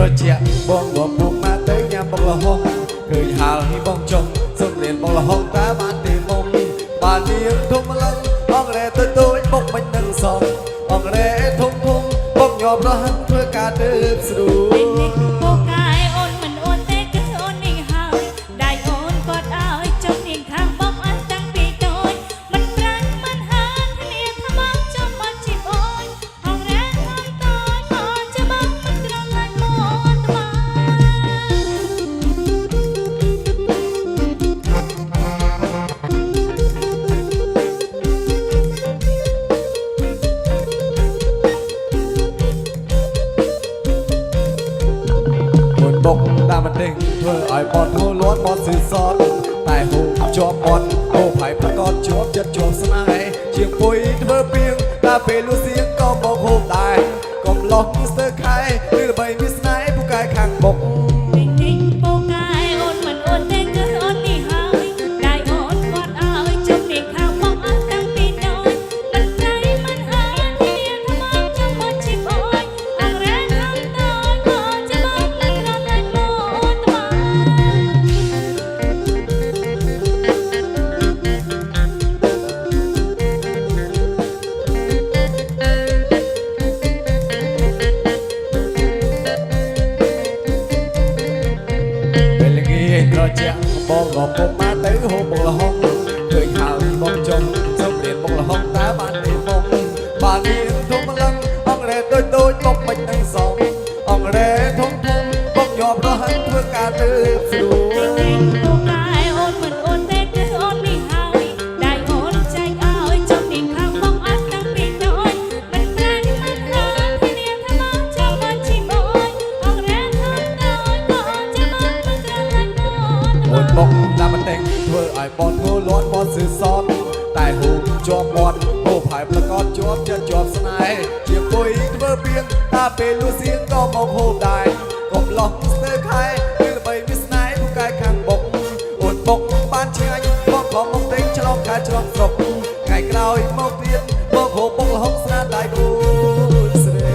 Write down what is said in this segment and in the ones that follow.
ត្រជាបងងពុកមកទៅញ៉ាំបងលហុងឃើញហាលឲ្យបងចុងសុំរៀនបងលហុងតើបានទេមុំបាននាងធំឡឹងអងរ៉េទៅទូចបុកមិននឹងសងអងរ៉េធំបងញោមរហ័នធ្វើការទៅស្រួលពូកាយអូនមិនអូនទេគឺអូននេះហើយដៃអូនគាត់ឲ្យចុះនាងខាងបងអត់តាំងពីតូចមិនប្រាញ់មិនហានគ្នាថាបងចំអត់ជីបអូនហងរ៉ែហងតូចអូនចាំបងមិនត្រឡាញ់មកអូនត្បាបុកតាមមិនដេញធ្វើឲ្យបនហូលួនបនស៊ីសតតែហូជាប់បនហូផៃប្រកបជាប់ចិត្តជាប់ស្នេហ៍ជាងពុយធ្វើពីងតែពេលលូសៀងក៏មកហូបដែរកុំឡោះស្ទើខែឬល្បីវាស្នេហ៍ពូកែខាងបុកពូកាយអូនមិនអូនទេគឺអូននេះហើយដៃអូនគាត់ឲ្យចុះនាងខាងបងអត់តាំងពីតូចមិនប្រៃមិនហានគ្នាថាបងចំអត់ជីបអូនអងរ៉ែហងតូចអូនចាំបងមិនត្រឡាញ់មកអូនត្បាត្រជាបងងពុកមកទៅហូបបងលហុងឃើញហើយបងចុងសុំរៀនបងលហុងតើបានទេមុំបាននាងធំឡឹងអងរ៉េដូចបុកមិននឹងសងអងរ៉េធំបងញោមរហ័នធ្វើការទៅស្រួលពូកាយអូនមិនអូនទេគឺអូននេះហើយដៃអូនចែកឲ្យចុះនាងខាងបងអត់តាំងពីតូចមិនប្រាញ់មិនហានគ្នាថាបងចាំអត់ជីបអូនអងរ៉ែហងតូចអូនចាំបងមិនត្រឡាញ់មកអូន បុកតាមមិនដេញធ្វើឲ្យបនហូលួនបនស៊ីសតតែហូជាប់បនហូផៃប្រកបជាប់ចិត្តជាប់ស្នេហ៍ជាពុយធ្វើពីងតែពេលលូសៀងក៏មកហូបដែរកុំឡោះស្ទើខែឬល្បីវាស្នេហ៍ពូកែខាងបុកអូនបុកបានឆ្ងាញ់បងក៏មកដេញឆ្លងខែឆ្លងស្រុកថ្ងៃក្រោយមកទៀតមកហូបបុកលហុកស្នាដៃគូស្រី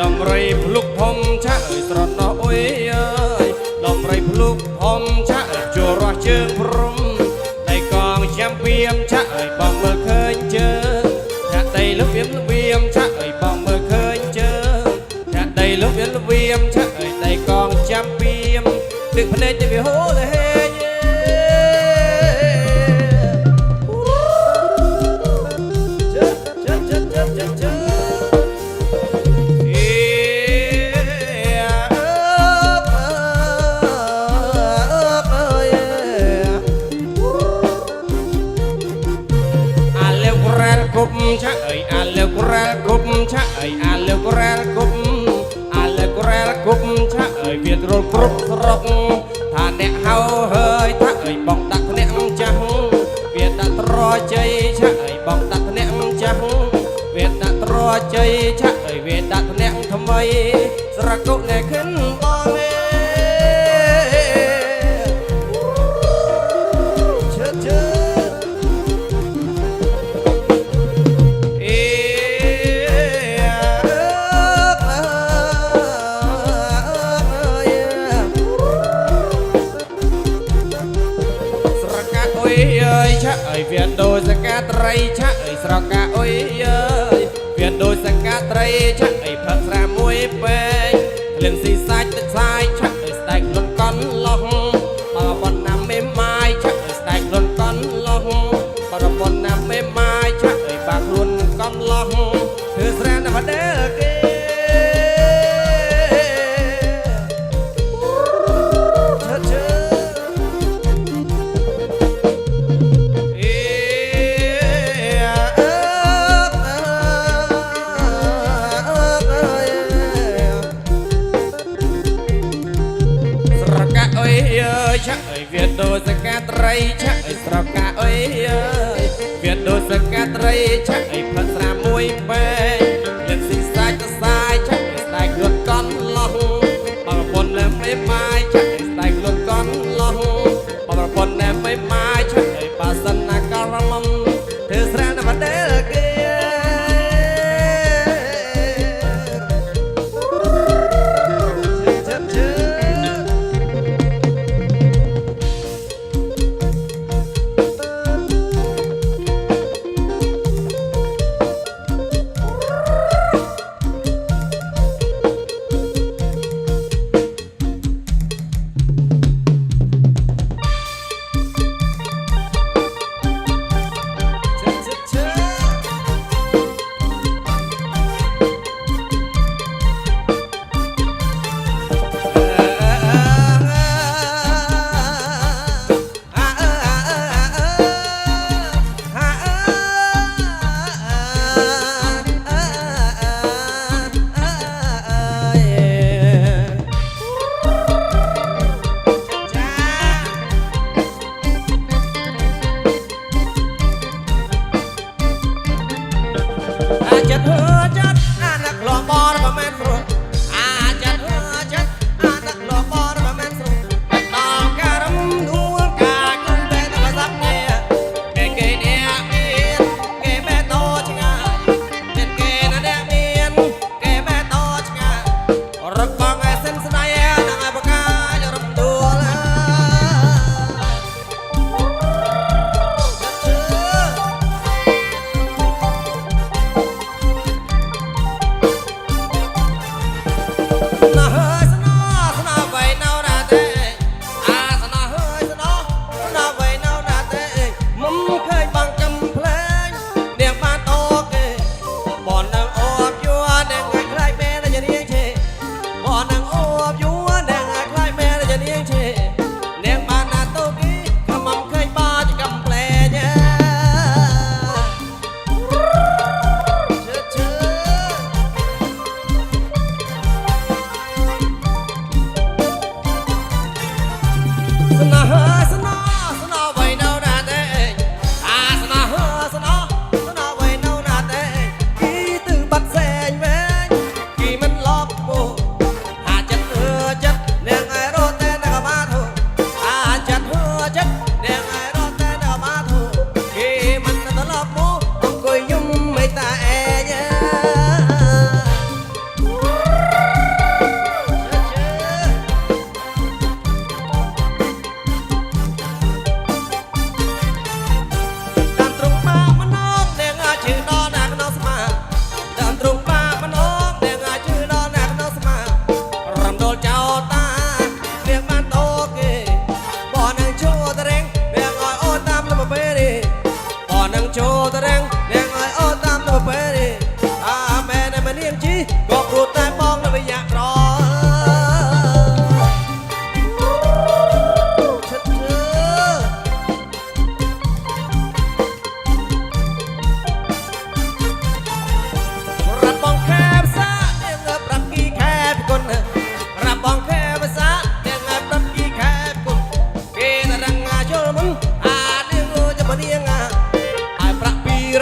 ដំរីភ្លុកធំឆាក់អើយស្រណោះអុយអើយដំរីភ្លុកធំឆាក់អើយជួររស់ជើងព្រំដៃកងចាំពីមឆាក់អើយបងមើលឃើញជើងថាដៃលឹបវាមឆាក់អើយបងមើលឃើញជើងថាដៃលឹបវាមឆាក់អើយដៃកងចាំពីមទឹកភ្នែកទៅវាហូរទៅហេញឆាក់អើយអាលើករ៉ែលគប់ឆាក់អើយអាលើករ៉ែលគប់អាលើករ៉ែលគប់ឆាក់អើយវាទ្រុលគ្រប់ស្រុកថាអ្នកហៅហើយថាអើយបងដាក់ធ្នាក់ចាស់វាដាក់ត្រជ័យឆាក់អើយបងដាក់ធ្នាក់ចាស់វាដាក់ត្រជ័យឆាក់អើយវាដាក់ធ្នាក់ថ្មីស្រគុអ្នកខិនបងអេឆាក់អើយវាដូចសកាត្រីឆាក់អើយស្រកាអុយអើយវាដូចសកាត្រីឆាក់អើយផឹកស្រាមួយពេកក្លិនស៊ីសាច់ទឹកសាយឆាក់អើយស្ដែកលន់កន់ឡោះបើប៉ុណ្ណាមេម៉ាយឆាក់អើយស្ដែកលន់កន់ឡោះបើប៉ុណ្ណាមេម៉ាយឆាក់អើយបាក់ខ្លួនកន់ឡោះធ្វើស្រានតែដែលគេឆាក់ ឆាក់អើយវាដូចសកាត្រីឆាក់អើយស្រកាអើយវាដូចសកាត្រីឆាក់អើយផឹកស្រាមួយបែលឹកស៊ីសាច់ទៅសាយឆាក់អើយស្ដាយខ្លួនកន់ឡោះបងប្រពន្ធនៅមិនបាយឆាក់អើយស្ដាយខ្លួនកន់ឡោះបងប្រពន្ធនៅមិនបាយឆាក់អើយប៉ាសិនណាកលលំធ្វើស្រានៅមិនដែលគេ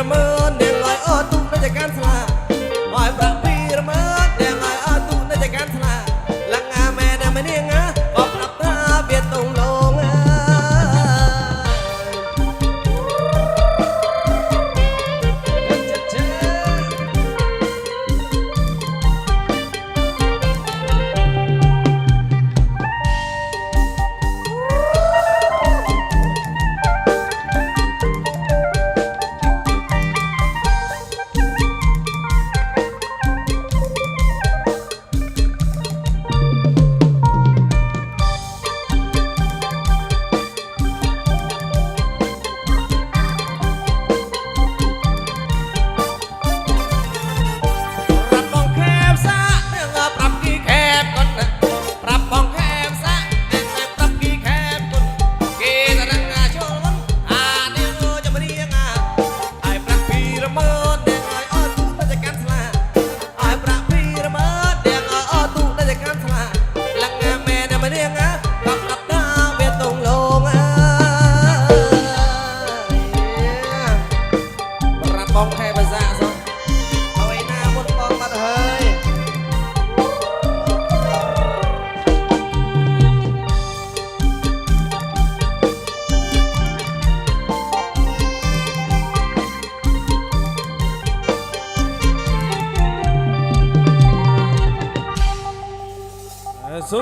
រមើនាងឲ្យអូទុំដូចក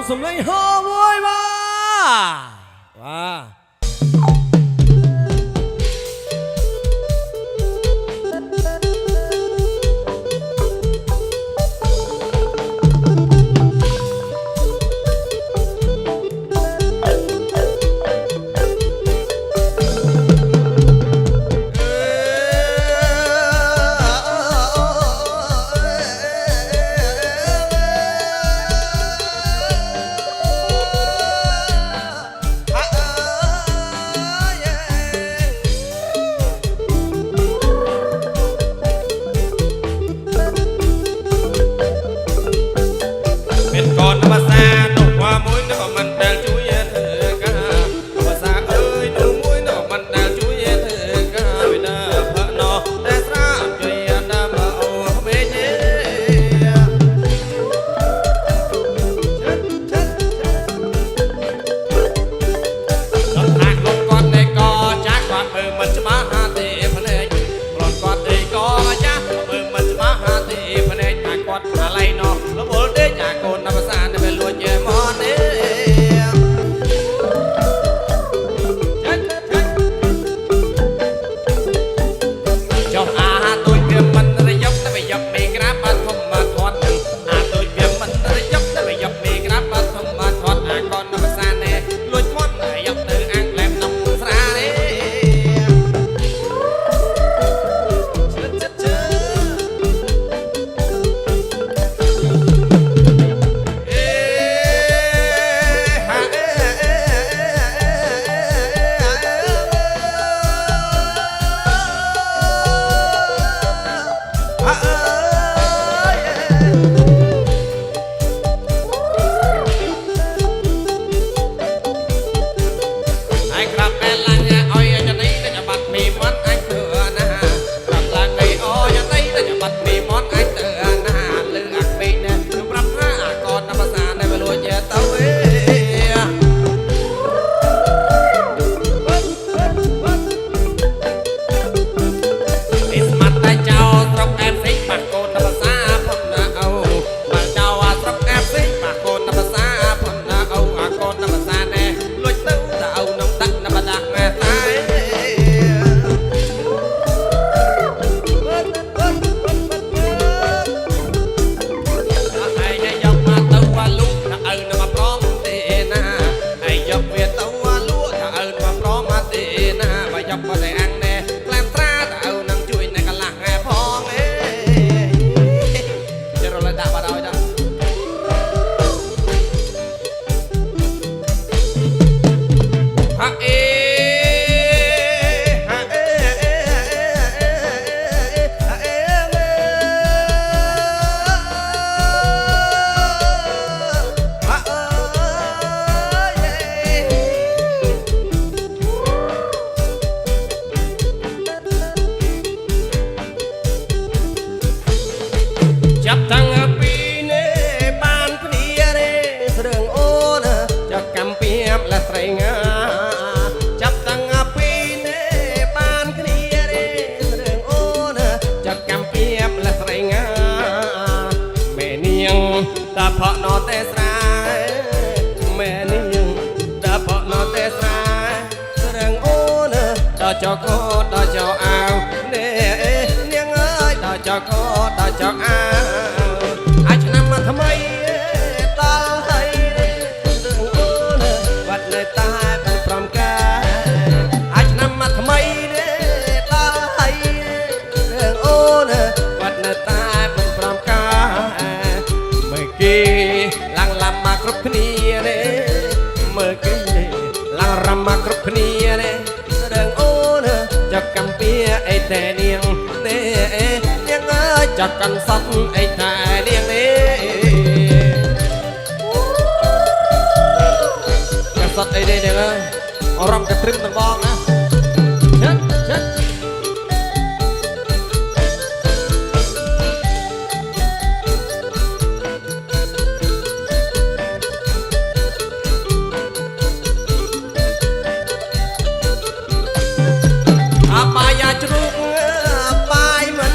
សំឡេងហោមួយបាទចកោដល់ចៅអាវនេះនាងអើយដល់ចកោដល់ចៅអាវអាចឆ្នាំមកថ្មីដល់ហើយរឿងអូនវត្តនៅតែ5ការអាចឆ្នាំមកថ្មីដល់ហើយរឿងអូនវត្តនៅតែ5ការមើលគេឡើងឡាំមកគ្រប់គ្នានេះមើលគេឡើងរំមកគ្រប់គ្នានេះจักกำเปียไอ้แต่เนียงเน่เนียงเอ้ยจักกันสัตไอ้แต่เนียงเน่กันสัตไอ้เนียงเอ้ยเอารำกระตรึมตั้งบ้องนะเช็ดเช็ดปายาจรุกปายมั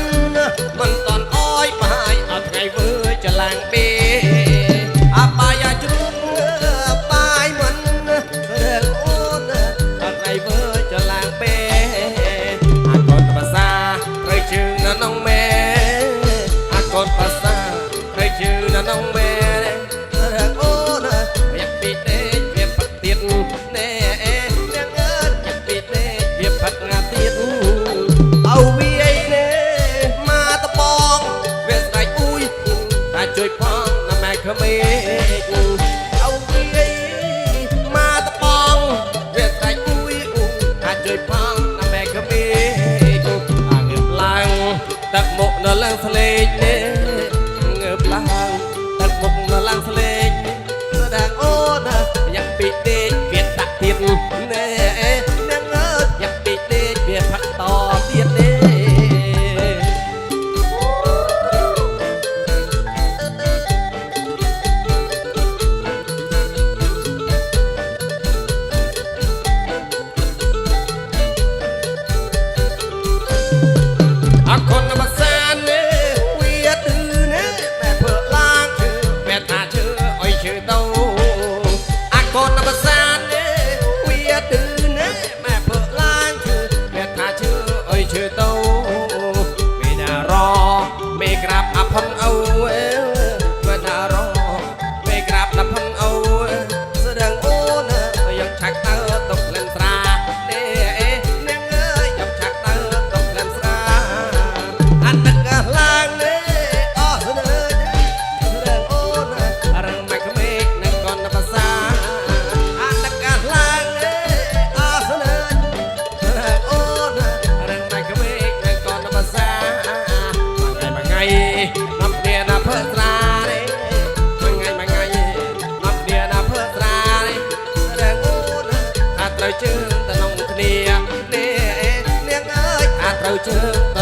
นตอนอ้อยปายเอาไงเว้ยจะลางเบปายาจรุก នាងអើយយ៉ាប់ពីដេកវាផឹកតទៀតទេអរគុណបសាននេះវាទឺនេះតែធ្វើឡើងឈឺវាថាឈឺអុយឈឺទៅអរគុណបសាននេះវាទឺនេះតែធ្វើឡើងឈឺវាថាឈឺអុយឈឺទៅមេណារមេក្រាបអផុនអូវាណារមេក្រាបអផុនអូស្ដឹងអូនយកឆាក់ទៅទុកលិនស្រានេះនាងអើយយកឆាក់ទៅទុកលិនស្រាអានទឹកឡើងនេះអស់ស្ដឹងស្ដឹងអូនរឹងមកក្មេកនឹងកូនបសាអានទឹកឡើងនេះអស់ស្ដឹងស្ដឹងអូនរឹងមកក្មេកនឹងកូនបសាមួយថ្ងៃនាំគ្នាណាភើស្រានេះមួយថ្ងៃនាំគ្នាណាភើស្រានេះស្ដឹងអូនថាត្រូវជើងទៅក្នុងគ្នានេះនាងអើយថាត្រូវជើង